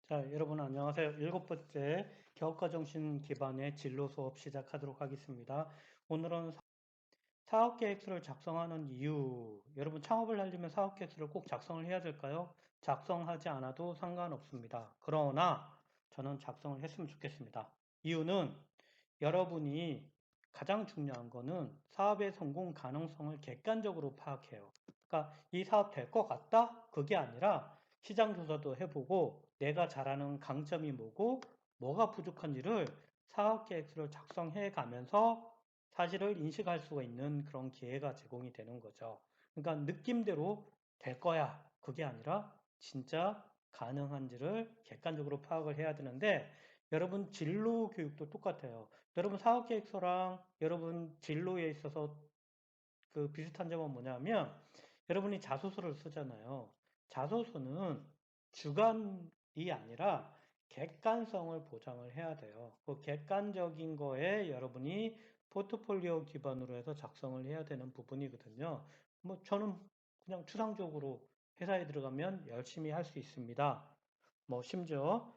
자, 여러분 안녕하세요. 일곱 번째 교육과정신 기반의 진로 수업 시작하도록 하겠습니다. 오늘은 사업계획서를 작성하는 이유. 여러분 창업을 하려면 사업계획서를 꼭 작성을 해야 될까요? 작성하지 않아도 상관없습니다. 그러나 저는 작성을 했으면 좋겠습니다. 이유는 여러분이 가장 중요한 거는 사업의 성공 가능성을 객관적으로 파악해요. 그러니까 이 사업 될 것 같다? 그게 아니라 시장 조사도 해보고 내가 잘하는 강점이 뭐고 뭐가 부족한지를 사업 계획서를 작성해 가면서 사실을 인식할 수가 있는 그런 기회가 제공이 되는 거죠. 그러니까 느낌대로 될 거야. 그게 아니라 진짜 가능한지를 객관적으로 파악을 해야 되는데 여러분 진로 교육도 똑같아요. 여러분 사업 계획서랑 여러분 진로에 있어서 그 비슷한 점은 뭐냐면 여러분이 자소서를 쓰잖아요. 자소서는 주관이 아니라 객관성을 보장을 해야 돼요. 그 객관적인 거에 여러분이 포트폴리오 기반으로 해서 작성을 해야 되는 부분이거든요. 뭐 저는 그냥 추상적으로 회사에 들어가면 열심히 할 수 있습니다. 뭐 심지어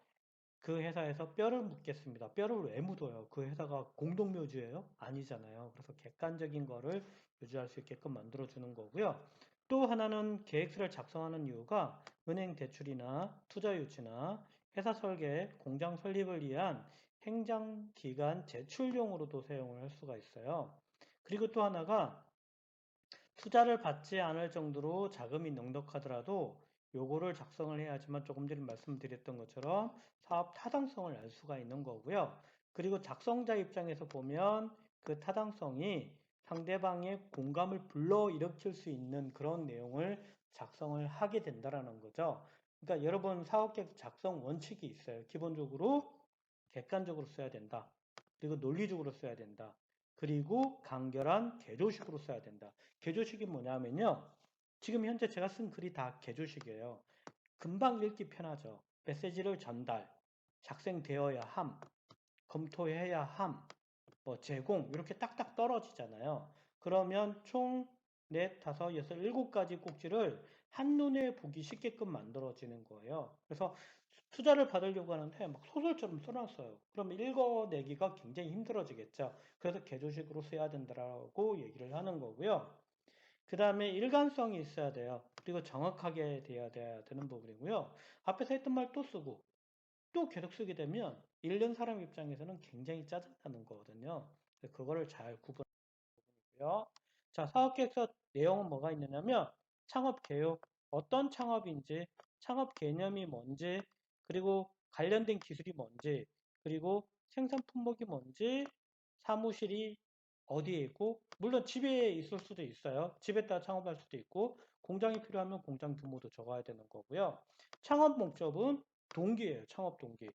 그 회사에서 뼈를 묻겠습니다. 뼈를 왜 묻어요? 그 회사가 공동묘지예요? 아니잖아요. 그래서 객관적인 거를 유지할 수 있게끔 만들어주는 거고요. 또 하나는 계획서를 작성하는 이유가 은행 대출이나 투자 유치나 회사 설계, 공장 설립을 위한 행정기관 제출용으로도 사용을 할 수가 있어요. 그리고 또 하나가 투자를 받지 않을 정도로 자금이 넉넉하더라도 요거를 작성을 해야지만 조금 전에 말씀드렸던 것처럼 사업 타당성을 알 수가 있는 거고요. 그리고 작성자 입장에서 보면 그 타당성이 상대방의 공감을 불러일으킬 수 있는 그런 내용을 작성을 하게 된다라는 거죠. 그러니까 여러분 사업계획 작성 원칙이 있어요. 기본적으로 객관적으로 써야 된다. 그리고 논리적으로 써야 된다. 그리고 간결한 개조식으로 써야 된다. 개조식이 뭐냐면요. 지금 현재 제가 쓴 글이 다 개조식이에요. 금방 읽기 편하죠. 메시지를 전달, 작성되어야 함, 검토해야 함, 뭐 제공 이렇게 딱딱 떨어지잖아요. 그러면 총 넷, 다섯, 여섯, 일곱 가지 꼭지를 한눈에 보기 쉽게끔 만들어지는 거예요. 그래서 투자를 받으려고 하는데 막 소설처럼 써놨어요. 그러면 읽어내기가 굉장히 힘들어지겠죠. 그래서 개조식으로 써야 된다고 얘기를 하는 거고요. 그 다음에 일관성이 있어야 돼요. 그리고 정확하게 돼야 되는 부분이고요. 앞에서 했던 말 또 쓰고 또 계속 쓰게 되면 읽는 사람 입장에서는 굉장히 짜증나는 거거든요. 그거를 잘 구분하고요. 자, 사업계획서 내용은 뭐가 있느냐면 창업 개요, 어떤 창업인지, 창업 개념이 뭔지, 그리고 관련된 기술이 뭔지, 그리고 생산 품목이 뭔지, 사무실이 어디에 있고, 물론 집에 있을 수도 있어요. 집에다 창업할 수도 있고, 공장이 필요하면 공장 규모도 적어야 되는 거고요. 창업 목적은 동기예요. 창업 동기.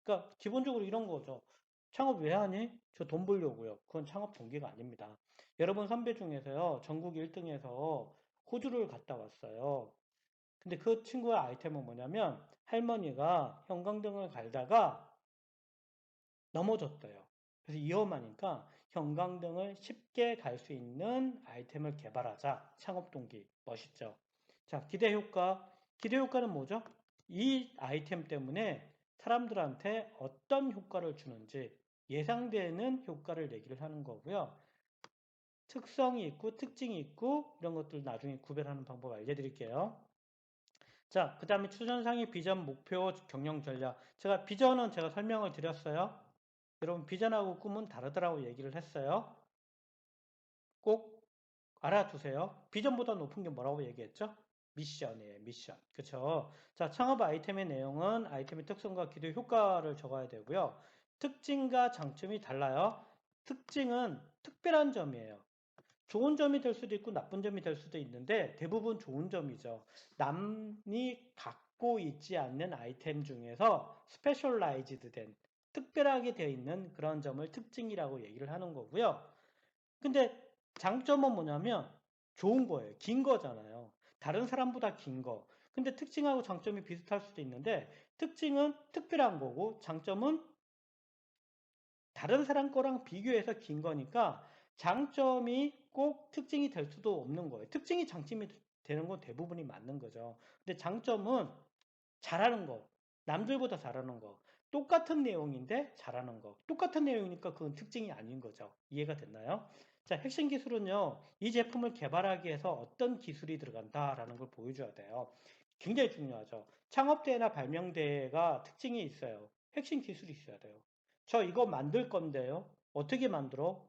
그러니까 기본적으로 이런 거죠. 창업 왜 하니? 저 돈 벌려고요. 그건 창업 동기가 아닙니다. 여러분 선배 중에서요. 전국 1등에서 호주를 갔다 왔어요. 근데 그 친구의 아이템은 뭐냐면 할머니가 형광등을 갈다가 넘어졌대요. 그래서 위험하니까 형광등을 쉽게 갈 수 있는 아이템을 개발하자. 창업 동기. 멋있죠? 자, 기대 효과. 기대 효과는 뭐죠? 이 아이템 때문에 사람들한테 어떤 효과를 주는지 예상되는 효과를 내기를 하는 거고요. 특성이 있고 특징이 있고 이런 것들 나중에 구별하는 방법 알려드릴게요. 자, 그 다음에 추천상의 비전, 목표, 경영 전략. 비전은 제가 설명을 드렸어요. 여러분 비전하고 꿈은 다르더라고 얘기를 했어요. 꼭 알아두세요. 비전보다 높은 게 뭐라고 얘기했죠? 미션이에요. 미션. 그쵸? 자, 창업 아이템의 내용은 아이템의 특성과 기대 효과를 적어야 되고요. 특징과 장점이 달라요. 특징은 특별한 점이에요. 좋은 점이 될 수도 있고 나쁜 점이 될 수도 있는데 대부분 좋은 점이죠. 남이 갖고 있지 않는 아이템 중에서 스페셜라이즈드 된 특별하게 되어 있는 그런 점을 특징이라고 얘기를 하는 거고요. 근데 장점은 뭐냐면 좋은 거예요. 긴 거잖아요. 다른 사람보다 긴 거. 근데 특징하고 장점이 비슷할 수도 있는데 특징은 특별한 거고 장점은 다른 사람 거랑 비교해서 긴 거니까 장점이 꼭 특징이 될 수도 없는 거예요. 특징이 장점이 되는 건 대부분이 맞는 거죠. 근데 장점은 잘하는 거. 남들보다 잘하는 거. 똑같은 내용인데 잘하는 거. 똑같은 내용이니까 그건 특징이 아닌 거죠. 이해가 됐나요? 자, 핵심 기술은요. 이 제품을 개발하기 위해서 어떤 기술이 들어간다라는 걸 보여줘야 돼요. 굉장히 중요하죠. 창업대회나 발명대회가 특징이 있어요. 핵심 기술이 있어야 돼요. 저 이거 만들 건데요. 어떻게 만들어?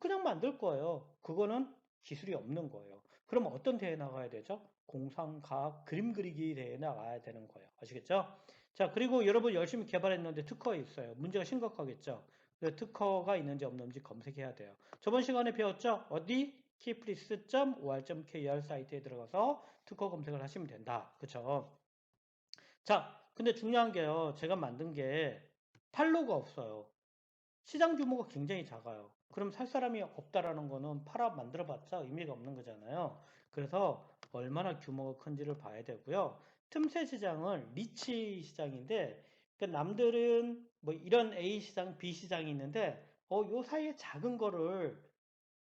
그냥 만들 거예요. 그거는 기술이 없는 거예요. 그럼 어떤 대회 나가야 되죠? 공상과학 그림 그리기 대회 나가야 되는 거예요. 아시겠죠? 자, 그리고 여러분 열심히 개발했는데 특허에 있어요. 문제가 심각하겠죠? 그 특허가 있는지 없는지 검색해야 돼요. 저번 시간에 배웠죠? 어디? keypress.or.kr 사이트에 들어가서 특허 검색을 하시면 된다. 그쵸? 자, 근데 중요한 게요. 제가 만든 게 팔로가 없어요. 시장 규모가 굉장히 작아요. 그럼 살 사람이 없다라는 거는 팔아 만들어봤자 의미가 없는 거잖아요. 그래서 얼마나 규모가 큰지를 봐야 되고요. 틈새 시장은 니치 시장인데, 그러니까 남들은 뭐 이런 A 시장, B 시장이 있는데, 요 사이에 작은 거를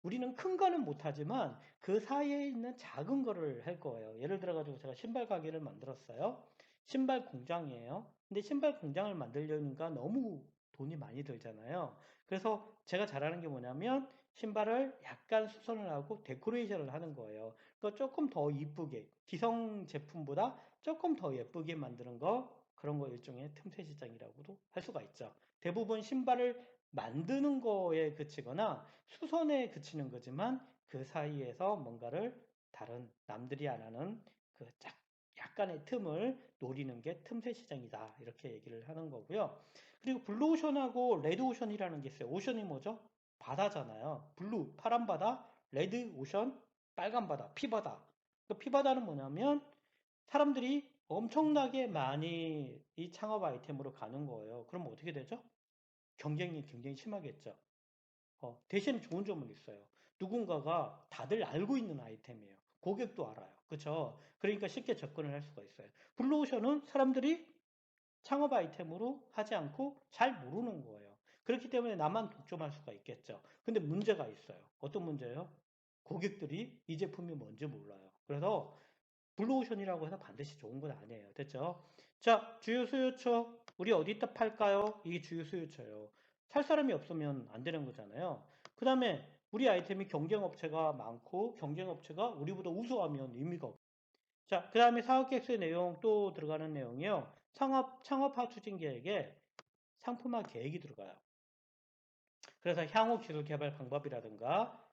우리는 큰 거는 못하지만 그 사이에 있는 작은 거를 할 거예요. 예를 들어가지고 제가 신발 가게를 만들었어요. 신발 공장이에요. 근데 신발 공장을 만들려니까 너무 돈이 많이 들잖아요. 그래서 제가 잘하는 게 뭐냐면 신발을 약간 수선을 하고 데코레이션을 하는 거예요. 그러니까 조금 더 이쁘게 기성 제품보다 조금 더 예쁘게 만드는 거 그런 거 일종의 틈새 시장이라고도 할 수가 있죠. 대부분 신발을 만드는 거에 그치거나 수선에 그치는 거지만 그 사이에서 뭔가를 다른 남들이 안 하는 그 약간의 틈을 노리는 게 틈새 시장이다. 이렇게 얘기를 하는 거고요. 그리고 블루오션하고 레드오션이라는 게 있어요. 오션이 뭐죠? 바다잖아요. 블루, 파란 바다, 레드 오션, 빨간 바다, 피바다. 그 피바다는 뭐냐면 사람들이 엄청나게 많이 이 창업 아이템으로 가는 거예요. 그럼 어떻게 되죠? 경쟁이 굉장히 심하겠죠. 대신 좋은 점은 있어요. 누군가가 다들 알고 있는 아이템이에요. 고객도 알아요. 그렇죠? 그러니까 쉽게 접근을 할 수가 있어요. 블루오션은 사람들이 창업 아이템으로 하지 않고 잘 모르는 거예요. 그렇기 때문에 나만 독점할 수가 있겠죠. 근데 문제가 있어요. 어떤 문제예요? 고객들이 이 제품이 뭔지 몰라요. 그래서 블루오션이라고 해서 반드시 좋은 건 아니에요. 됐죠? 자, 주요 수요처. 우리 어디다 팔까요? 이게 주요 수요처예요. 살 사람이 없으면 안 되는 거잖아요. 그 다음에 우리 아이템이 경쟁업체가 많고 경쟁업체가 우리보다 우수하면 의미가 없어요. 자, 그 다음에 사업계획서의 내용 또 들어가는 내용이요. 창업화 추진 계획에 상품화 계획이 들어가요. 그래서 향후 기술 개발 방법이라든가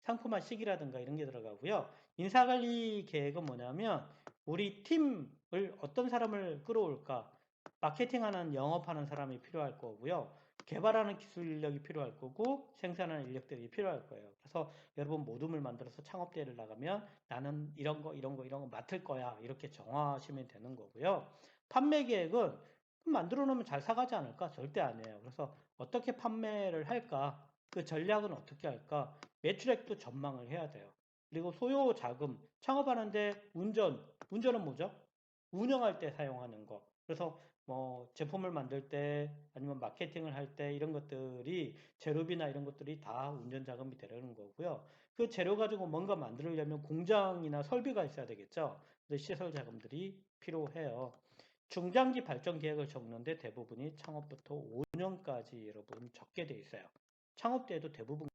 상품화 시기라든가 이런 게 들어가고요. 인사관리 계획은 뭐냐면 우리 팀을 어떤 사람을 끌어올까? 마케팅하는 영업하는 사람이 필요할 거고요. 개발하는 기술 인력이 필요할 거고 생산하는 인력들이 필요할 거예요. 그래서 여러분 모둠을 만들어서 창업대회를 나가면 나는 이런 거 이런 거 이런 거 맡을 거야. 이렇게 정하시면 되는 거고요. 판매 계획은 만들어 놓으면 잘 사가지 않을까? 절대 아니에요. 그래서 어떻게 판매를 할까? 그 전략은 어떻게 할까? 매출액도 전망을 해야 돼요. 그리고 소요 자금, 창업하는데 운전은 뭐죠? 운영할 때 사용하는 거. 그래서 뭐 제품을 만들 때 아니면 마케팅을 할 때 이런 것들이 재료비나 이런 것들이 다 운전 자금이 되는 거고요. 그 재료 가지고 뭔가 만들려면 공장이나 설비가 있어야 되겠죠. 그래서 시설 자금들이 필요해요. 중장기 발전 계획을 적는데 대부분이 창업부터 5년까지 여러분 적게 돼 있어요. 창업 때에도 대부분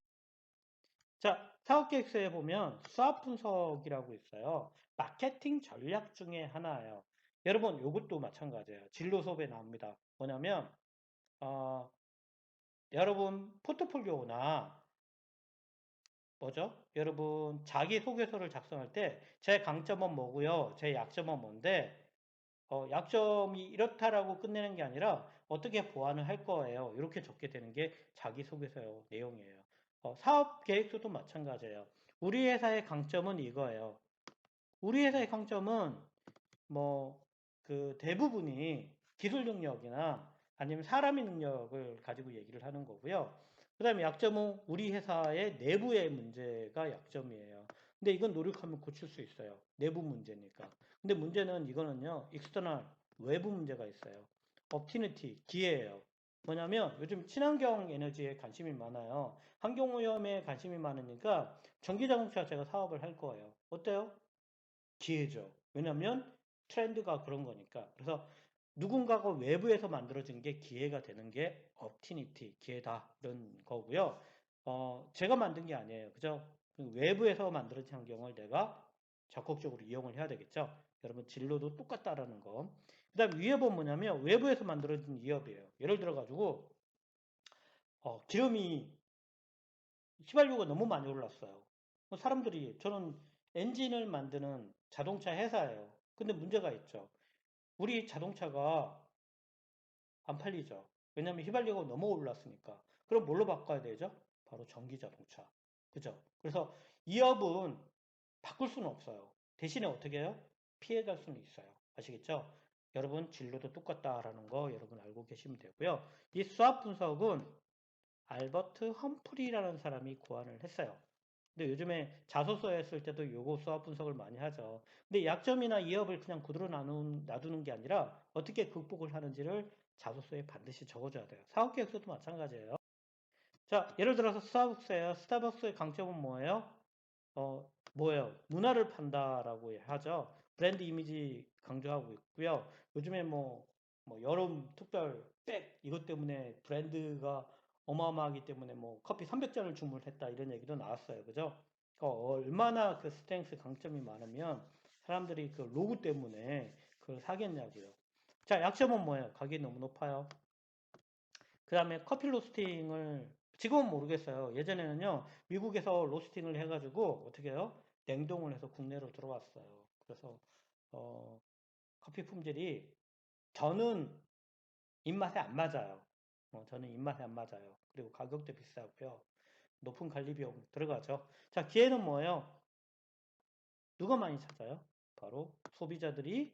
자, 사업계획서에 보면 수합 분석이라고 있어요. 마케팅 전략 중에 하나예요. 여러분, 이것도 마찬가지예요. 진로 수업에 나옵니다. 뭐냐면, 어, 여러분 포트폴리오나 뭐죠? 여러분 자기소개서를 작성할 때 제 강점은 뭐고요? 제 약점은 뭔데 약점이 이렇다라고 끝내는 게 아니라 어떻게 보완을 할 거예요. 이렇게 적게 되는 게 자기소개서 내용이에요. 사업 계획서도 마찬가지예요. 우리 회사의 강점은 이거예요. 우리 회사의 강점은 뭐 그 대부분이 기술 능력이나 아니면 사람의 능력을 가지고 얘기를 하는 거고요. 그다음에 약점은 우리 회사의 내부의 문제가 약점이에요. 근데 이건 노력하면 고칠 수 있어요. 내부 문제니까. 근데 문제는 이거는요. 익스터널 외부 문제가 있어요. opportunity 기회예요. 뭐냐면 요즘 친환경 에너지에 관심이 많아요. 환경오염에 관심이 많으니까 전기자동차 제가 사업을 할 거예요. 어때요? 기회죠. 왜냐면 트렌드가 그런 거니까. 그래서 누군가가 외부에서 만들어진 게 기회가 되는 게 opportunity, 기회다. 이런 거고요. 제가 만든 게 아니에요. 그죠? 외부에서 만들어진 환경을 내가 적극적으로 이용을 해야 되겠죠. 여러분 진로도 똑같다라는 거. 그 다음 위협은 뭐냐면 외부에서 만들어진 위협이에요. 예를 들어 가지고 기름이 휘발유가 너무 많이 올랐어요. 사람들이 저는 엔진을 만드는 자동차 회사예요. 근데 문제가 있죠. 우리 자동차가 안 팔리죠. 왜냐하면 휘발유가 너무 올랐으니까. 그럼 뭘로 바꿔야 되죠? 바로 전기 자동차. 그죠? 그래서 위협은 바꿀 수는 없어요. 대신에 어떻게 해요? 피해갈 수는 있어요. 아시겠죠? 여러분 진로도 똑같다라는 거 여러분 알고 계시면 되고요. 이 수압 분석은 알버트 험프리라는 사람이 고안을 했어요. 근데 요즘에 자소서에 쓸 때도 요거 수압 분석을 많이 하죠. 근데 약점이나 이업을 그냥 그대로 놔두는 게 아니라 어떻게 극복을 하는지를 자소서에 반드시 적어줘야 돼요. 사업계획서도 마찬가지예요. 자, 예를 들어서 스타벅스예요. 스타벅스의 강점은 뭐예요? 뭐예요? 문화를 판다라고 하죠. 브랜드 이미지 강조하고 있고요. 요즘에 뭐 여름 특별 백 이것 때문에 브랜드가 어마어마하기 때문에 뭐 커피 300잔을 주문했다 이런 얘기도 나왔어요. 그죠? 얼마나 그 스트렝스 강점이 많으면 사람들이 그 로고 때문에 그걸 사겠냐고요. 자, 약점은 뭐예요? 가격이 너무 높아요. 그 다음에 커피 로스팅을 지금은 모르겠어요. 예전에는요 미국에서 로스팅을 해가지고 어떻게 해요? 냉동을 해서 국내로 들어왔어요. 그래서 어, 커피 품질이 저는 입맛에 안 맞아요. 저는 입맛에 안 맞아요. 그리고 가격도 비싸고요. 높은 관리 비용 들어가죠. 자, 기회는 뭐예요? 누가 많이 찾아요? 바로 소비자들이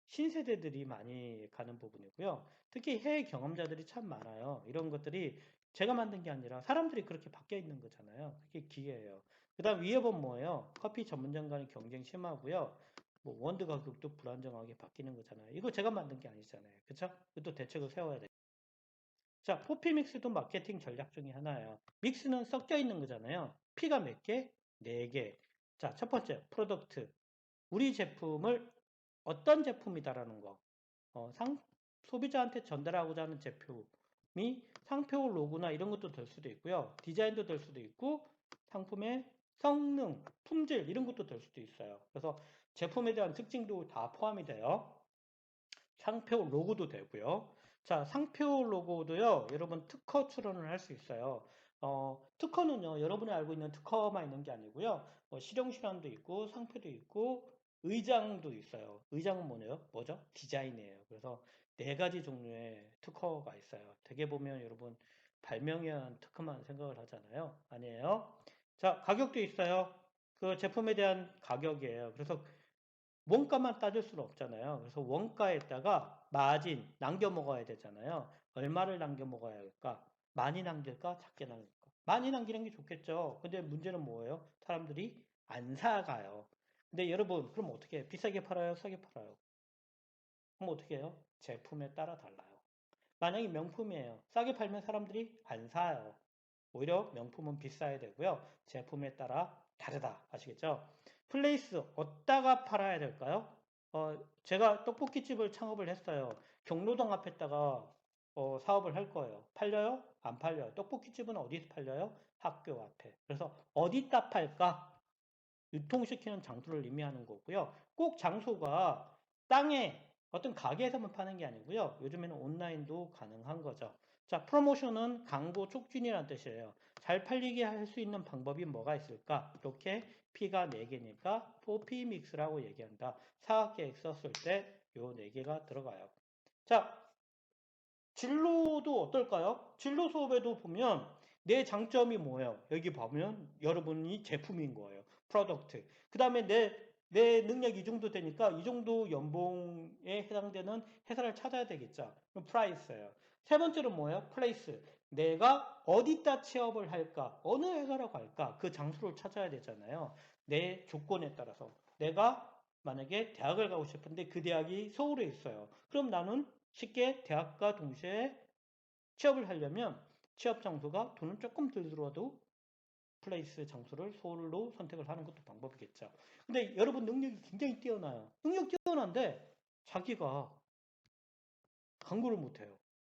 신세대들이 많이 가는 부분이고요. 특히 해외 경험자들이 참 많아요. 이런 것들이 제가 만든 게 아니라 사람들이 그렇게 바뀌어 있는 거잖아요. 그게 기회예요. 그 다음 위협은 뭐예요? 커피 전문점 간의 경쟁 심하고요. 뭐 원두 가격도 불안정하게 바뀌는 거잖아요. 이거 제가 만든 게 아니잖아요. 그쵸? 이것도 대책을 세워야 돼요. 자, 포피 믹스도 마케팅 전략 중에 하나예요. 믹스는 섞여 있는 거잖아요. P가 몇 개? 4개. 자, 첫 번째, 프로덕트. 우리 제품을 어떤 제품이다라는 거. 소비자한테 전달하고자 하는 제품이 상표 로고나 이런 것도 될 수도 있고요. 디자인도 될 수도 있고 상품의 성능, 품질 이런 것도 될 수도 있어요. 그래서 제품에 대한 특징도 다 포함이 돼요. 상표 로고도 되고요. 자, 상표 로고도요. 여러분 특허 출원을 할 수 있어요. 특허는요. 여러분이 알고 있는 특허만 있는 게 아니고요. 실용실험도 있고 상표도 있고 의장도 있어요. 의장은 뭐네요? 뭐죠? 디자인이에요. 그래서 4가지 종류의 특허가 있어요. 대개 보면 여러분 발명에 의한 특허만 생각을 하잖아요. 아니에요. 자, 가격도 있어요. 그 제품에 대한 가격이에요. 그래서 원가만 따질 수는 없잖아요. 그래서 원가에다가 마진 남겨 먹어야 되잖아요. 얼마를 남겨 먹어야 할까? 많이 남길까? 작게 남길까? 많이 남기는 게 좋겠죠. 근데 문제는 뭐예요? 사람들이 안 사가요. 근데 여러분, 그럼 어떻게 해요? 비싸게 팔아요? 싸게 팔아요? 그럼 어떻게 해요? 제품에 따라 달라요. 만약에 명품이에요. 싸게 팔면 사람들이 안 사요. 오히려 명품은 비싸야 되고요. 제품에 따라 다르다. 아시겠죠? 플레이스 어디다가 팔아야 될까요? 제가 떡볶이집을 창업을 했어요. 경로당 앞에다가 사업을 할 거예요. 팔려요? 안 팔려요. 떡볶이집은 어디서 팔려요? 학교 앞에. 그래서 어디다 팔까? 유통시키는 장소를 의미하는 거고요. 꼭 장소가 땅에 어떤 가게에서만 파는 게 아니고요. 요즘에는 온라인도 가능한 거죠. 자, 프로모션은 광고 촉진이라는 뜻이에요. 잘 팔리게 할 수 있는 방법이 뭐가 있을까? 이렇게 P가 4개니까 4P 믹스라고 얘기한다. 사업계획 썼을 때 요 4개가 들어가요. 자, 진로도 어떨까요? 진로 수업에도 보면 내 장점이 뭐예요? 여기 보면 여러분이 제품인 거예요. 프로덕트. 그 다음에 내 능력 이 정도 되니까 이 정도 연봉에 해당되는 회사를 찾아야 되겠죠. 그럼 프라이스예요. 세 번째로 뭐예요? 플레이스. 내가 어디다 취업을 할까? 어느 회사라고 할까? 그 장소를 찾아야 되잖아요. 내 조건에 따라서. 내가 만약에 대학을 가고 싶은데 그 대학이 서울에 있어요. 그럼 나는 쉽게 대학과 동시에 취업을 하려면 취업 장소가 돈은 조금 덜 들어도 플레이스 장소를 서울로 선택을 하는 것도 방법이겠죠. 근데 여러분 능력이 굉장히 뛰어나요. 능력 뛰어난데 자기가 광고를 못해요.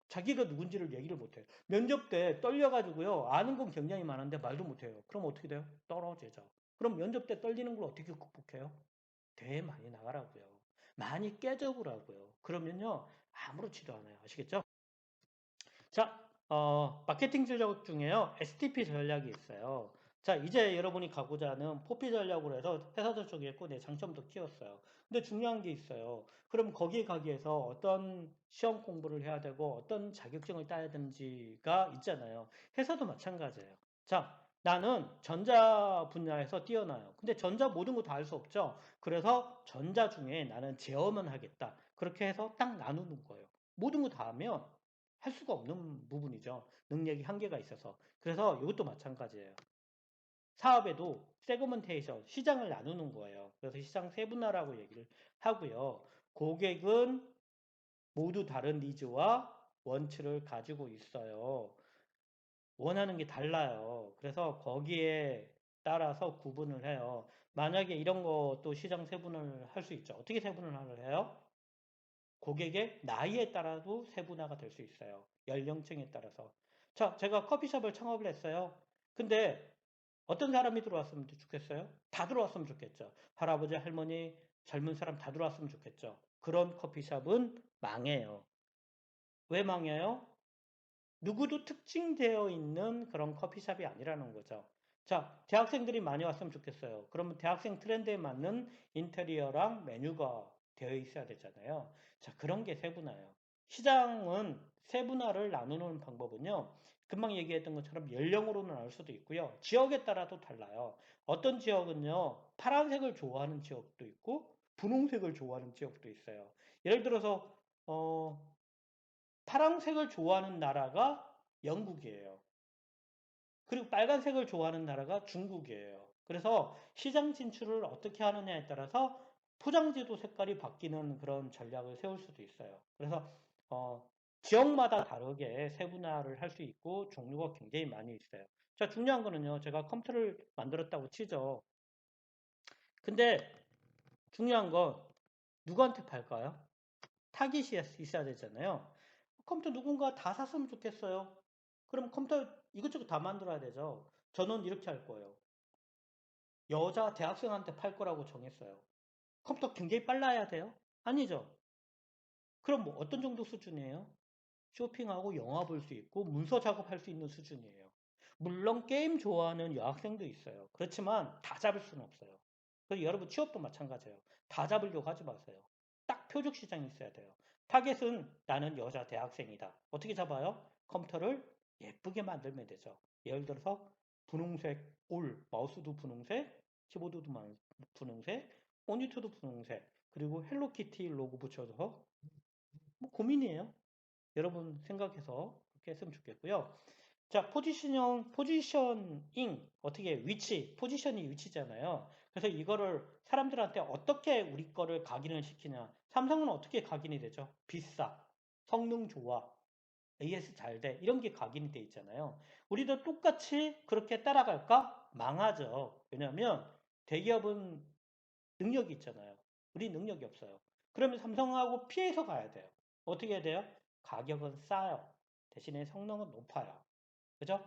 자기가 누군지를 얘기를 못해요. 면접 때 떨려가지고요. 아는 건 굉장히 많은데 말도 못해요. 그럼 어떻게 돼요? 떨어지죠. 그럼 면접 때 떨리는 걸 어떻게 극복해요? 대회 많이 나가라고요. 많이 깨져보라고요. 그러면요. 아무렇지도 않아요. 아시겠죠? 자, 마케팅 전략 중에요. STP 전략이 있어요. 자, 이제 여러분이 가고자 하는 포피 전략으로 해서 회사도 쪼개고 내 장점도 키웠어요. 근데 중요한 게 있어요. 그럼 거기에 가기 위해서 어떤 시험 공부를 해야 되고 어떤 자격증을 따야 되는지가 있잖아요. 회사도 마찬가지예요. 자, 나는 전자 분야에서 뛰어나요. 근데 전자 모든 거 다 할 수 없죠. 그래서 전자 중에 나는 제어만 하겠다. 그렇게 해서 딱 나누는 거예요. 모든 거 다 하면 할 수가 없는 부분이죠. 능력이 한계가 있어서. 그래서 이것도 마찬가지예요. 사업에도 세그먼테이션, 시장을 나누는 거예요. 그래서 시장 세분화라고 얘기를 하고요. 고객은 모두 다른 니즈와 원치를 가지고 있어요. 원하는 게 달라요. 그래서 거기에 따라서 구분을 해요. 만약에 이런 것도 시장 세분을 할 수 있죠. 어떻게 세분을 해요? 고객의 나이에 따라도 세분화가 될 수 있어요. 연령층에 따라서. 자, 제가 커피숍을 창업을 했어요. 근데 어떤 사람이 들어왔으면 좋겠어요? 다 들어왔으면 좋겠죠. 할아버지, 할머니, 젊은 사람 다 들어왔으면 좋겠죠. 그런 커피숍은 망해요. 왜 망해요? 누구도 특징되어 있는 그런 커피숍이 아니라는 거죠. 자, 대학생들이 많이 왔으면 좋겠어요. 그러면 대학생 트렌드에 맞는 인테리어랑 메뉴가 되어 있어야 되잖아요. 자, 그런 게 세분화예요. 시장은 세분화를 나누는 방법은요. 금방 얘기했던 것처럼 연령으로 나눌 수도 있고요. 지역에 따라도 달라요. 어떤 지역은요. 파란색을 좋아하는 지역도 있고 분홍색을 좋아하는 지역도 있어요. 예를 들어서 파란색을 좋아하는 나라가 영국이에요. 그리고 빨간색을 좋아하는 나라가 중국이에요. 그래서 시장 진출을 어떻게 하느냐에 따라서 포장지도 색깔이 바뀌는 그런 전략을 세울 수도 있어요. 그래서 지역마다 다르게 세분화를 할 수 있고 종류가 굉장히 많이 있어요. 자, 중요한 거는요. 제가 컴퓨터를 만들었다고 치죠. 근데 중요한 건 누구한테 팔까요? 타깃이 있어야 되잖아요. 컴퓨터 누군가 다 샀으면 좋겠어요. 그럼 컴퓨터 이것저것 다 만들어야 되죠. 저는 이렇게 할 거예요. 여자 대학생한테 팔 거라고 정했어요. 컴퓨터 굉장히 빨라야 돼요? 아니죠. 그럼 뭐 어떤 정도 수준이에요? 쇼핑하고 영화 볼 수 있고 문서 작업할 수 있는 수준이에요. 물론 게임 좋아하는 여학생도 있어요. 그렇지만 다 잡을 수는 없어요. 그래서 여러분 취업도 마찬가지예요. 다 잡으려고 하지 마세요. 딱 표적 시장이 있어야 돼요. 타겟은 나는 여자 대학생이다. 어떻게 잡아요? 컴퓨터를 예쁘게 만들면 되죠. 예를 들어서 분홍색 마우스도 분홍색, 키보드도 분홍색, 모니터도 분홍색, 그리고 헬로키티 로고 붙여서 뭐 고민이에요. 여러분 생각해서 그렇게 했으면 좋겠고요. 자, 포지셔닝, 어떻게, 포지션이 위치잖아요. 그래서 이거를 사람들한테 어떻게 우리 거를 각인을 시키냐. 삼성은 어떻게 각인이 되죠? 비싸, 성능 좋아, AS 잘 돼. 이런 게 각인이 돼 있잖아요. 우리도 똑같이 그렇게 따라갈까? 망하죠. 왜냐하면 대기업은 능력이 있잖아요. 우리 능력이 없어요. 그러면 삼성하고 피해서 가야 돼요. 어떻게 해야 돼요? 가격은 싸요. 대신에 성능은 높아요. 그죠?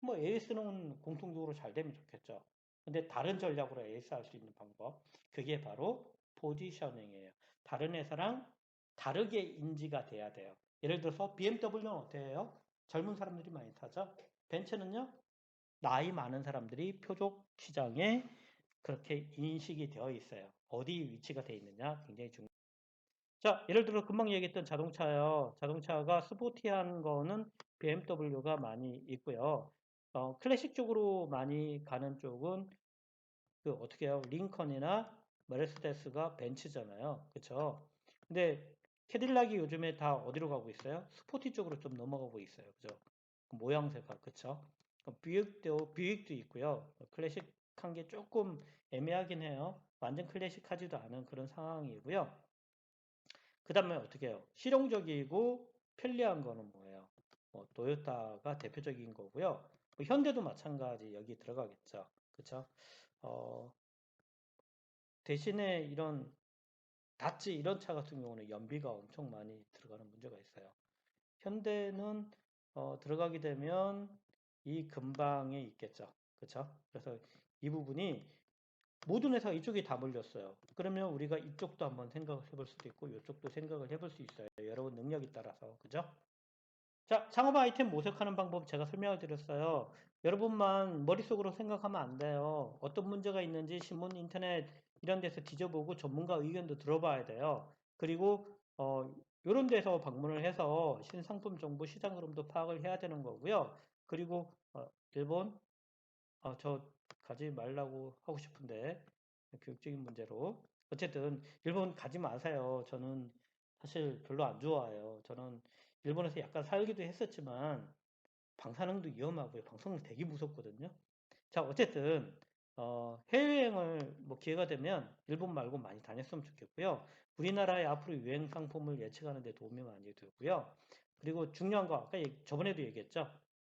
뭐 AS는 공통적으로 잘 되면 좋겠죠. 근데 다른 전략으로 AS 할 수 있는 방법. 그게 바로 포지셔닝이에요. 다른 회사랑 다르게 인지가 돼야 돼요. 예를 들어서 BMW는 어때요? 젊은 사람들이 많이 타죠? 벤츠는요? 나이 많은 사람들이 표적 시장에 그렇게 인식이 되어 있어요. 어디 위치가 되어 있느냐 굉장히 중요해요. 자, 예를 들어 금방 얘기했던 자동차요. 자동차가 스포티한 거는 BMW가 많이 있고요. 클래식 쪽으로 많이 가는 쪽은 그 어떻게 해요? 링컨이나 메르세데스가 벤츠잖아요. 그쵸? 근데 캐딜락이 요즘에 다 어디로 가고 있어요? 스포티 쪽으로 좀 넘어가고 있어요. 그죠? 그 모양새가 그쵸? 뷰익도 있고요. 클래식한 게 조금 애매하긴 해요. 완전 클래식하지도 않은 그런 상황이고요. 그 다음에 어떻게 해요? 실용적이고 편리한 거는 뭐예요? 토요타가 대표적인 거고요. 뭐 현대도 마찬가지 여기 들어가겠죠. 그쵸? 어, 대신에 이런 다치 이런 차 같은 경우는 연비가 엄청 많이 들어가는 문제가 있어요. 현대는 들어가게 되면 이 근방에 있겠죠. 그렇죠? 그래서 이 부분이 모든 회사가 이쪽이 다 몰렸어요. 그러면 우리가 이쪽도 한번 생각을 해볼 수도 있고 이쪽도 생각을 해볼 수 있어요. 여러분 능력에 따라서. 그죠? 자, 창업 아이템 모색하는 방법 제가 설명을 드렸어요. 여러분만 머릿속으로 생각하면 안 돼요. 어떤 문제가 있는지 신문, 인터넷 이런 데서 뒤져보고 전문가 의견도 들어봐야 돼요. 그리고 이런 데서 방문을 해서 신상품 정보 시장 흐름도 파악을 해야 되는 거고요. 그리고 일본 저 가지 말라고 하고 싶은데 교육적인 문제로 어쨌든 일본 가지 마세요. 저는 사실 별로 안 좋아해요. 저는 일본에서 약간 살기도 했었지만 방사능도 위험하고요. 방사능 되게 무섭거든요. 자, 어쨌든 해외여행을 뭐 기회가 되면 일본 말고 많이 다녔으면 좋겠고요. 우리나라의 앞으로 유행 상품을 예측하는 데 도움이 많이 되고요. 그리고 중요한 거 아까 저번에도 얘기했죠.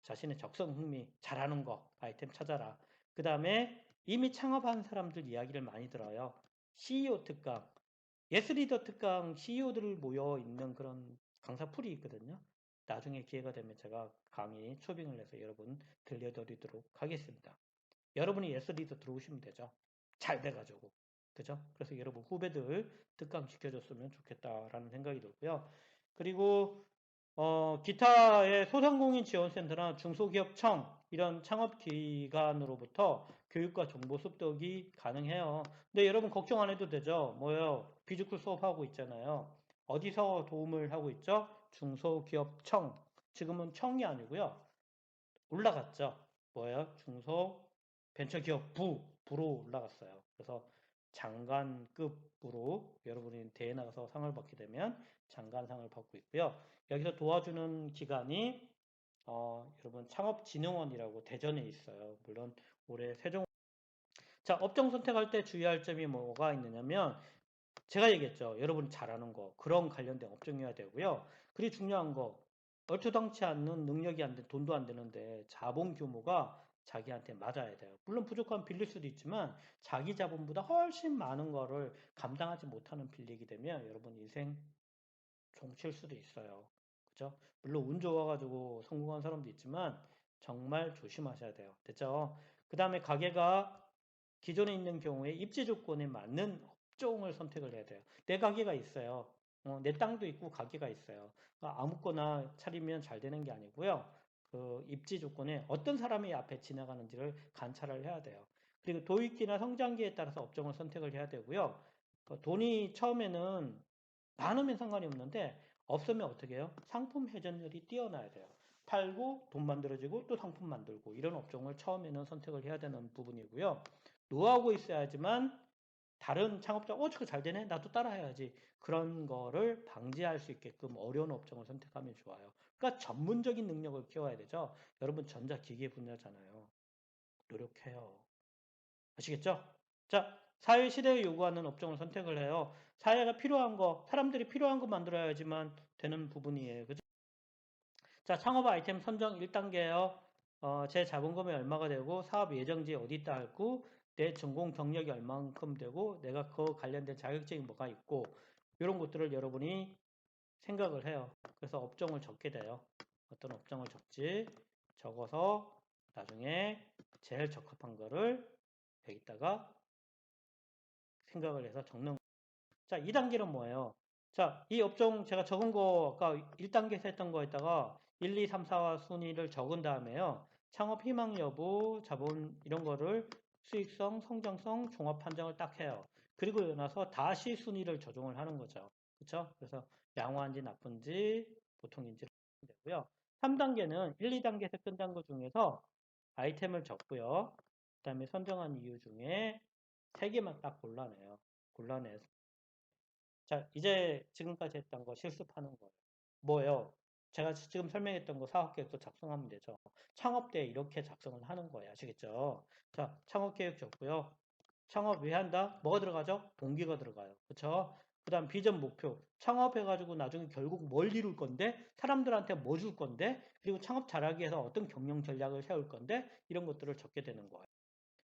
자신의 적성 흥미 잘하는 거 아이템 찾아라. 그 다음에 이미 창업한 사람들 이야기를 많이 들어요. CEO 특강, 예스리더 특강 CEO들 모여 있는 그런 강사 풀이 있거든요. 나중에 기회가 되면 제가 강의 초빙을 해서 여러분 들려드리도록 하겠습니다. 여러분이 예스리더 들어오시면 되죠. 잘 돼가지고. 그죠? 그래서 여러분 후배들 특강 시켜줬으면 좋겠다라는 생각이 들고요. 그리고 기타의 소상공인 지원센터나 중소기업청 이런 창업기관으로부터 교육과 정보 습득이 가능해요. 근데 여러분 걱정 안 해도 되죠. 뭐요? 비즈쿨 수업하고 있잖아요. 어디서 도움을 하고 있죠? 중소기업청. 지금은 청이 아니고요. 올라갔죠. 뭐예요? 중소벤처기업부로 올라갔어요. 그래서 장관급으로 여러분이 대회 나가서 상을 받게 되면 장관상을 받고 있고요. 여기서 도와주는 기관이 여러분 창업진흥원이라고 대전에 있어요. 물론 올해 세종. 자, 업종 선택할 때 주의할 점이 뭐가 있느냐면 제가 얘기했죠. 여러분 잘하는 거 그런 관련된 업종이어야 되고요. 그리고 중요한 거 얼토당치 않는 능력이 안 돼, 돈도 안 되는데 자본 규모가 자기한테 맞아야 돼요. 물론 부족하면 빌릴 수도 있지만 자기 자본보다 훨씬 많은 거를 감당하지 못하는 빌리게 되면 여러분 인생 종칠 수도 있어요. 그죠? 물론 운 좋아가지고 성공한 사람도 있지만 정말 조심하셔야 돼요. 됐죠? 그 다음에 가게가 기존에 있는 경우에 입지 조건에 맞는 업종을 선택을 해야 돼요. 내 가게가 있어요. 내 땅도 있고 가게가 있어요. 그러니까 아무거나 차리면 잘 되는 게 아니고요. 그 입지 조건에 어떤 사람이 앞에 지나가는지를 관찰을 해야 돼요. 그리고 도입기나 성장기에 따라서 업종을 선택을 해야 되고요. 돈이 처음에는 많으면 상관이 없는데 없으면 어떻게 해요? 상품 회전율이 뛰어나야 돼요. 팔고 돈 만들어지고 또 상품 만들고 이런 업종을 처음에는 선택을 해야 되는 부분이고요. 노하우가 있어야지만 다른 창업자 저거 잘 되네 나도 따라 해야지 그런 거를 방지할 수 있게끔 어려운 업종을 선택하면 좋아요. 그러니까 전문적인 능력을 키워야 되죠. 여러분 전자기기 분야잖아요. 노력해요. 아시겠죠? 자, 사회 시대에 요구하는 업종을 선택을 해요. 사회가 필요한 거, 사람들이 필요한 거 만들어야지만 되는 부분이에요. 그죠? 자, 창업 아이템 선정 1단계예요. 제 자본금이 얼마가 되고 사업 예정지 어디 있다 할고 내 전공 경력이 얼만큼 되고 내가 그 관련된 자격증이 뭐가 있고 이런 것들을 여러분이 생각을 해요. 그래서 업종을 적게 돼요. 어떤 업종을 적지 적어서 나중에 제일 적합한 거를 여기다가 생각을 해서 적는. 자, 2단계는 뭐예요? 자, 이 업종 제가 적은 거 아까 1단계에서 했던 거에다가 1, 2, 3, 4 순위를 적은 다음에요. 창업 희망 여부, 자본 이런 거를 수익성, 성장성, 종합 판정을 딱 해요. 그리고 나서 다시 순위를 조정을 하는 거죠. 그렇죠? 그래서 양호한지 나쁜지 보통인지 되고요. 3단계는 1, 2단계에서 끝난 것 중에서 아이템을 적고요. 그다음에 선정한 이유 중에 3개만 딱 골라내요. 골라내서 자, 이제 지금까지 했던 거 실습하는 거예요. 뭐예요? 제가 지금 설명했던 거 사업계획서 작성하면 되죠. 창업 때 이렇게 작성을 하는 거예요. 아시겠죠? 자, 창업계획 적고요. 창업 왜 한다? 뭐가 들어가죠? 동기가 들어가요. 그쵸? 그 다음 비전 목표. 창업해가지고 나중에 결국 뭘 이룰 건데, 사람들한테 뭐 줄 건데, 그리고 창업 잘하기 위해서 어떤 경영 전략을 세울 건데, 이런 것들을 적게 되는 거예요.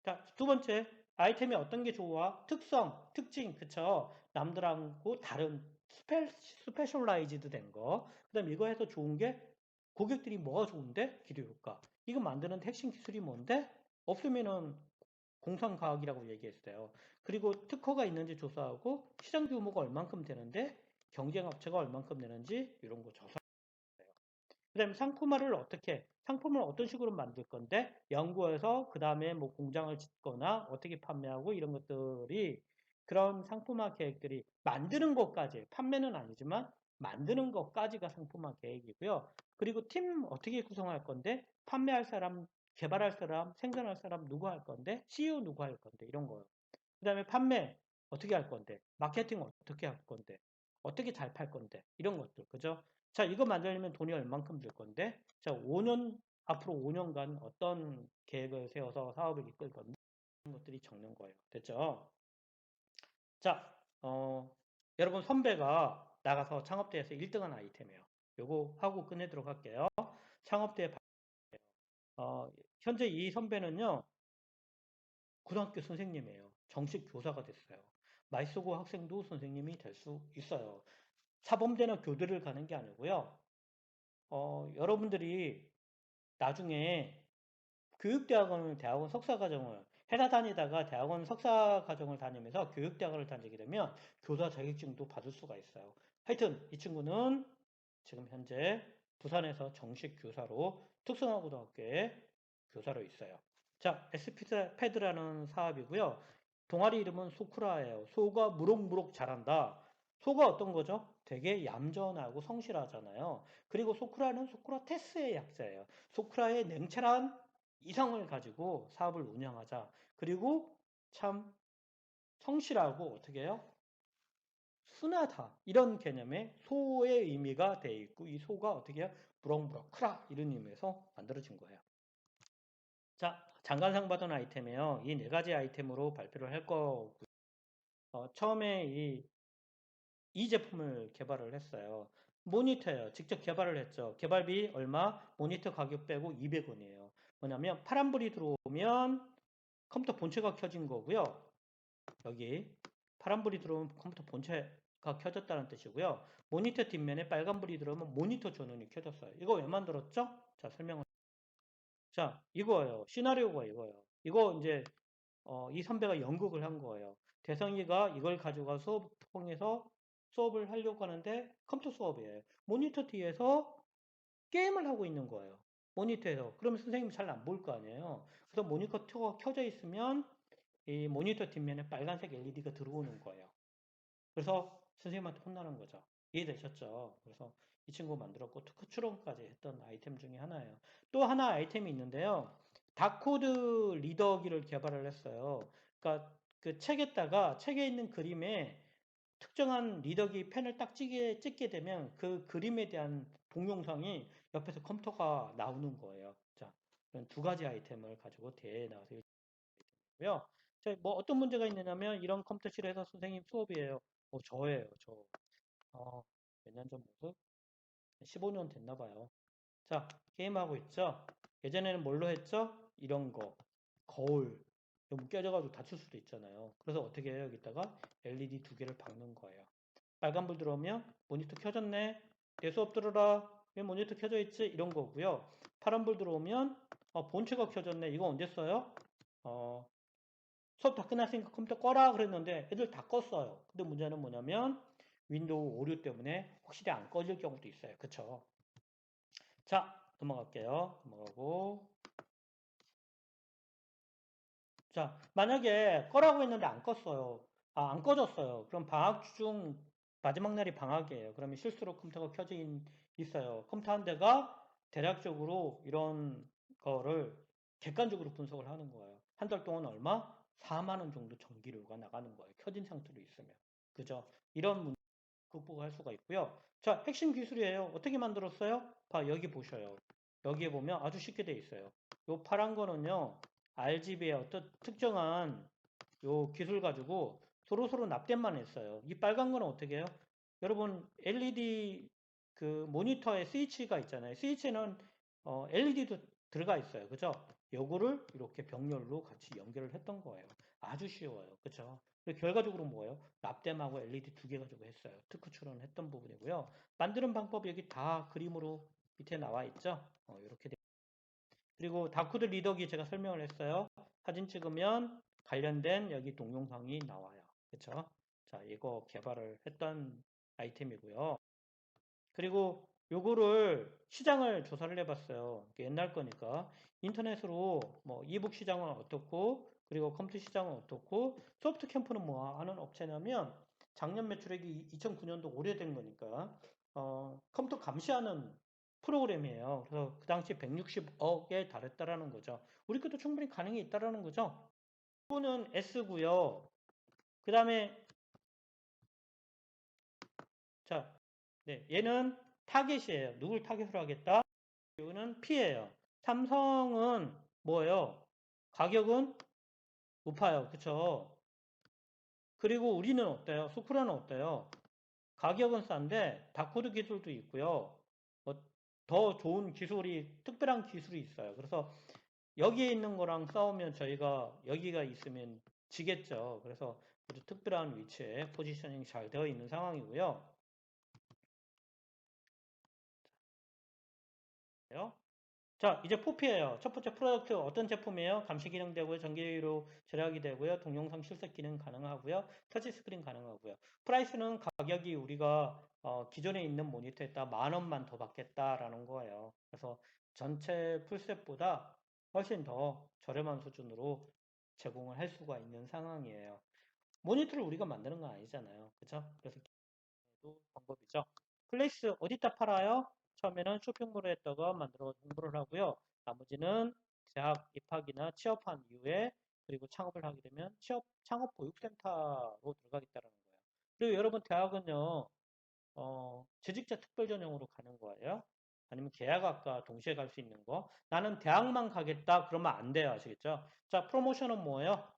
자, 두 번째, 아이템이 어떤 게 좋아? 특성, 특징, 그쵸? 남들하고 다른 스페셜라이즈드 된 거. 그 다음에 이거 해서 좋은 게 고객들이 뭐가 좋은데? 기도 효과. 이거 만드는 핵심 기술이 뭔데? 없으면은 공상과학이라고 얘기했어요. 그리고 특허가 있는지 조사하고 시장 규모가 얼만큼 되는데 경쟁 업체가 얼만큼 되는지 이런 거 조사. 그 다음에 상품을 어떤 식으로 만들 건데, 연구해서, 그 다음에 뭐 공장을 짓거나, 어떻게 판매하고, 이런 것들이, 그런 상품화 계획들이 만드는 것까지, 판매는 아니지만, 만드는 것까지가 상품화 계획이고요. 그리고 팀 어떻게 구성할 건데, 판매할 사람, 개발할 사람, 생산할 사람 누구 할 건데, CEO 누구 할 건데, 이런 거요. 그 다음에 판매 어떻게 할 건데, 마케팅 어떻게 할 건데, 어떻게 잘 팔 건데, 이런 것들, 그죠? 자, 이거 만들려면 돈이 얼만큼 들 건데, 자, 앞으로 5년간 어떤 계획을 세워서 사업을 이끌 건데, 이런 것들이 적는 거예요. 됐죠? 자, 여러분 선배가 나가서 창업대에서 1등한 아이템이에요. 요거 하고 끝내도록 할게요. 창업대, 현재 이 선배는요, 고등학교 선생님이에요. 정식 교사가 됐어요. 말쏘고 학생도 선생님이 될 수 있어요. 사범대나 교대를 가는 게 아니고요. 여러분들이 나중에 대학원 석사과정을 해다 다니다가 대학원 석사과정을 다니면서 교육대학원을 다니게 되면 교사 자격증도 받을 수가 있어요. 하여튼 이 친구는 지금 현재 부산에서 정식 교사로 특성화고등학교에 교사로 있어요. 자, SP패드라는 사업이고요. 동아리 이름은 소쿠라예요. 소가 무럭무럭 자란다. 소가 어떤 거죠? 되게 얌전하고 성실하잖아요. 그리고 소쿠라는 소크라테스의 약자예요. 소크라의 냉철한 이성을 가지고 사업을 운영하자. 그리고 참 성실하고 어떻게 해요? 순하다. 이런 개념의 소의 의미가 돼 있고 이 소가 어떻게 해요? 무럭무럭 크라 이런 의미에서 만들어진 거예요. 자, 장관상 받은 아이템이에요. 이 네 가지 아이템으로 발표를 할 거고요. 처음에 이 제품을 개발을 했어요. 모니터예요. 직접 개발을 했죠. 개발비 얼마? 모니터 가격 빼고 200원이에요. 뭐냐면 파란불이 들어오면 컴퓨터 본체가 켜진 거고요. 여기 파란불이 들어오면 컴퓨터 본체가 켜졌다는 뜻이고요. 모니터 뒷면에 빨간불이 들어오면 모니터 전원이 켜졌어요. 이거 왜 만들었죠? 자, 설명을. 자, 이거예요. 시나리오가 이거예요. 이거 이제 이 선배가 연극을 한 거예요. 대성이가 이걸 가져가 수업통해서 수업을 하려고 하는데 컴퓨터 수업이에요. 모니터 뒤에서 게임을 하고 있는 거예요. 모니터에서. 그러면 선생님 잘 안 보일 거 아니에요. 그래서 모니터가 켜져 있으면 이 모니터 뒷면에 빨간색 LED가 들어오는 거예요. 그래서 선생님한테 혼나는 거죠. 이해되셨죠? 그래서 이 친구 만들었고 특허 출원까지 했던 아이템 중에 하나예요. 또 하나 아이템이 있는데요. 다코드 리더기를 개발을 했어요. 그러니까 그 책에다가 책에 있는 그림에 특정한 리더기 펜을 딱 찍게 되면 그 그림에 대한 동영상이 옆에서 컴퓨터가 나오는 거예요. 자, 이런 두 가지 아이템을 가지고 대회에 나와서 고요. 뭐 어떤 문제가 있느냐면 이런 컴퓨터실에서 선생님 수업이에요. 저예요, 저. 몇 년 전부터 15년 됐나 봐요. 자, 게임하고 있죠? 예전에는 뭘로 했죠? 이런 거. 거울. 너무 깨져가지고 다칠 수도 있잖아요. 그래서 어떻게 해요? 여기다가 LED 두 개를 박는 거예요. 빨간불 들어오면 모니터 켜졌네. 내 수업 들어라. 왜 모니터 켜져 있지? 이런 거고요. 파란불 들어오면 본체가 켜졌네. 이거 언제 써요? 어, 수업 다 끝났으니까 컴퓨터 꺼라 그랬는데 애들 다 껐어요. 근데 문제는 뭐냐면 윈도우 오류 때문에 확실히 안 꺼질 경우도 있어요. 그쵸? 자, 넘어갈게요. 넘어가고. 자, 만약에 꺼라고 했는데 안 껐어요. 안 꺼졌어요. 그럼 방학 중 마지막 날이 방학이에요. 그러면 실수로 컴퓨터가 있어요. 컴퓨터 한 대가 대략적으로 이런 거를 객관적으로 분석을 하는 거예요. 한 달 동안 얼마? 4만 원 정도 전기료가 나가는 거예요. 켜진 상태로 있으면. 그죠? 이런 문제 극복할 수가 있고요. 자, 핵심 기술이에요. 어떻게 만들었어요? 여기 보셔요. 여기에 보면 아주 쉽게 돼 있어요. 요 파란 거는요. RGB의 어떤 특정한 요 기술 가지고 서로서로 납땜만 했어요. 이 빨간 거는 어떻게 해요? 여러분 LED 그 모니터에 스위치가 있잖아요. 스위치는 LED도 들어가 있어요. 그죠? 요거를 이렇게 병렬로 같이 연결을 했던 거예요. 아주 쉬워요. 그쵸? 결과적으로 뭐예요? 납땜하고 LED 두 개 가지고 했어요. 특허 출원했던 부분이고요. 만드는 방법 여기 다 그림으로 밑에 나와 있죠? 이렇게 그리고 다코드 리더기 제가 설명을 했어요. 사진 찍으면 관련된 여기 동영상이 나와요. 그쵸? 자, 이거 개발을 했던 아이템이고요. 그리고 요거를 시장을 조사를 해봤어요. 옛날 거니까. 인터넷으로 뭐 이북 시장은 어떻고, 그리고 컴퓨터 시장은 어떻고, 소프트 캠프는 뭐 하는 업체냐면 작년 매출액이 2009년도 오래된 거니까, 컴퓨터 감시하는 프로그램이에요. 그래서 그 당시 160억에 달했다라는 거죠. 우리 것도 충분히 가능이 있다라는 거죠. 이거는 S고요. 그 다음에 자, 네, 얘는 타겟이에요. 누굴 타겟으로 하겠다? 이거는 P예요. 삼성은 뭐예요? 가격은 높아요. 그쵸? 그리고 우리는 어때요? 수쿠라는 어때요? 가격은 싼데 다코드 기술도 있고요. 더 좋은 기술이, 특별한 기술이 있어요. 그래서 여기에 있는 거랑 싸우면 저희가 여기가 있으면 지겠죠. 그래서 아주 특별한 위치에 포지셔닝이 잘 되어 있는 상황이고요. 자, 이제 포피예요. 첫 번째 프로덕트 어떤 제품이에요? 감시 기능 되고요. 전기로 절약이 되고요. 동영상 실습 기능 가능하고요. 터치 스크린 가능하고요. 프라이스는 가격이 우리가 기존에 있는 모니터에다 10,000원만 더 받겠다라는 거예요. 그래서 전체 풀셋보다 훨씬 더 저렴한 수준으로 제공을 할 수가 있는 상황이에요. 모니터를 우리가 만드는 건 아니잖아요. 그죠? 그래서 또 방법이죠. 플레이스 어디다 팔아요? 처음에는 쇼핑몰에 했다가 만들어 홍보를 하고요. 나머지는 대학 입학이나 취업한 이후에 그리고 창업을 하게 되면 창업 보육센터로 들어가겠다는 거예요. 그리고 여러분 대학은요, 재직자 특별 전형으로 가는 거예요. 아니면 계약학과 동시에 갈 수 있는 거. 나는 대학만 가겠다 그러면 안 돼요. 아시겠죠? 자, 프로모션은 뭐예요?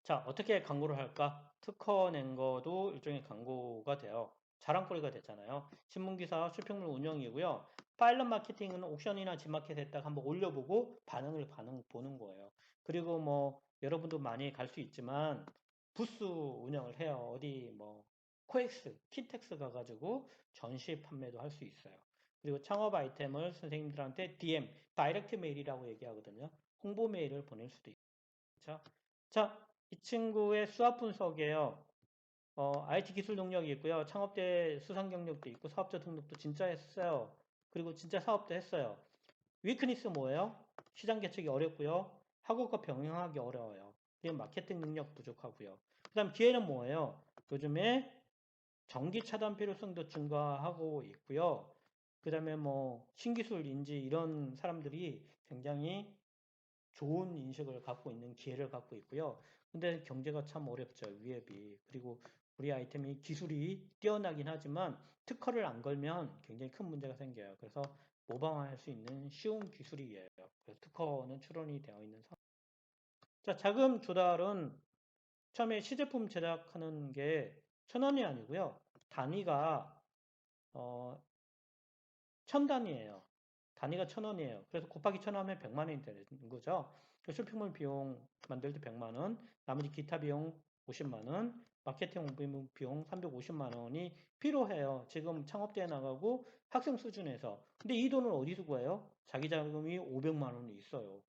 자, 어떻게 광고를 할까? 특허 낸 거도 일종의 광고가 돼요. 자랑거리가 되잖아요. 신문기사, 쇼핑몰 운영이고요. 파일럿 마케팅은 옥션이나 지마켓에다가 한번 올려보고 반응 보는 거예요. 그리고 뭐 여러분도 많이 갈 수 있지만 부스 운영을 해요. 어디 뭐 코엑스, 키텍스 가가지고 전시 판매도 할 수 있어요. 그리고 창업 아이템을 선생님들한테 DM, 다이렉트 메일이라고 얘기하거든요. 홍보 메일을 보낼 수도 있죠. 자, 이 친구의 수학 분석이에요. IT 기술 능력이 있고요. 창업대 수상 경력도 있고 사업자 등록도 진짜 했어요. 그리고 진짜 사업도 했어요. 위크니스 뭐예요? 시장 개척이 어렵고요. 학업과 병행하기 어려워요. 그리고 마케팅 능력 부족하고요. 그 다음 기회는 뭐예요? 요즘에 전기 차단 필요성도 증가하고 있고요. 그 다음에 뭐 신기술 인지 이런 사람들이 굉장히 좋은 인식을 갖고 있는 기회를 갖고 있고요. 근데 경제가 참 어렵죠. 위협이. 그리고 우리 아이템이 기술이 뛰어나긴 하지만 특허를 안 걸면 굉장히 큰 문제가 생겨요. 그래서 모방할 수 있는 쉬운 기술이에요. 그래서 특허는 출원이 되어 있는 상황. 자, 자금 조달은 처음에 시제품 제작하는 게 1,000원이 아니고요. 단위가 어, 1,000단위예요. 단위가 1,000원이에요. 그래서 곱하기 1,000 하면 100만 원이 되는 거죠. 그 쇼핑몰 비용 만들 때 100만 원, 나머지 기타 비용 50만 원, 마케팅 홍보 비용 350만 원이 필요해요. 지금 창업대에 나가고 학생 수준에서. 근데 이 돈을 어디서 구해요? 자기 자금이 500만 원이 있어요.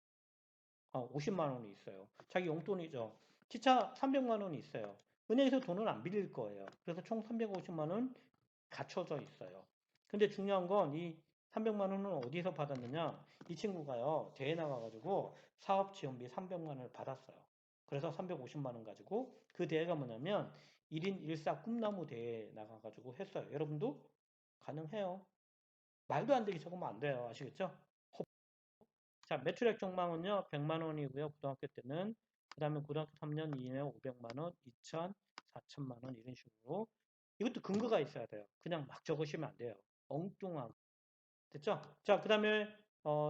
50만 원이 있어요. 자기 용돈이죠. 기차 300만 원이 있어요. 은행에서 돈을 안 빌릴 거예요. 그래서 총 350만 원 갖춰져 있어요. 근데 중요한 건 이 300만 원은 어디서 받았느냐? 이 친구가요, 대회 나가가지고 사업 지원비 300만 원을 받았어요. 그래서 350만 원 가지고 그 대회가 뭐냐면 1인 1사 꿈나무 대회 나가가지고 했어요. 여러분도 가능해요. 말도 안 되게 적으면 안 돼요. 아시겠죠? 자, 매출액 전망은요, 100만 원이고요. 고등학교 때는. 그 다음에 고등학교 3년 이내에 500만 원, 2천, 4천만 원 이런 식으로. 이것도 근거가 있어야 돼요. 그냥 막 적으시면 안 돼요. 엉뚱하고. 됐죠? 자, 그 다음에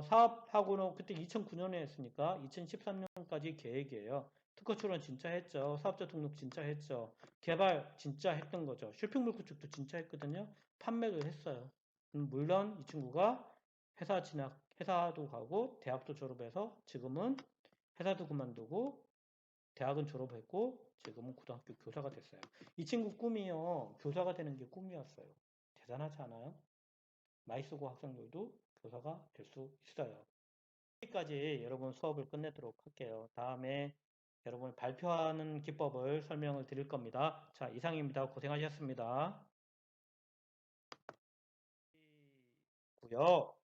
사업하고는 그때 2009년에 했으니까 2013년까지 계획이에요. 특허 출원 진짜 했죠. 사업자 등록 진짜 했죠. 개발 진짜 했던 거죠. 쇼핑몰 구축도 진짜 했거든요. 판매도 했어요. 물론 이 친구가 회사도 가고 대학도 졸업해서 지금은 회사도 그만두고 대학은 졸업했고 지금은 고등학교 교사가 됐어요. 이 친구 꿈이요. 교사가 되는 게 꿈이었어요. 대단하지 않아요? 마이스고 학생들도 교사가 될 수 있어요. 여기까지 여러분 수업을 끝내도록 할게요. 다음에 여러분 발표하는 기법을 설명을 드릴 겁니다. 자, 이상입니다. 고생하셨습니다. 고요.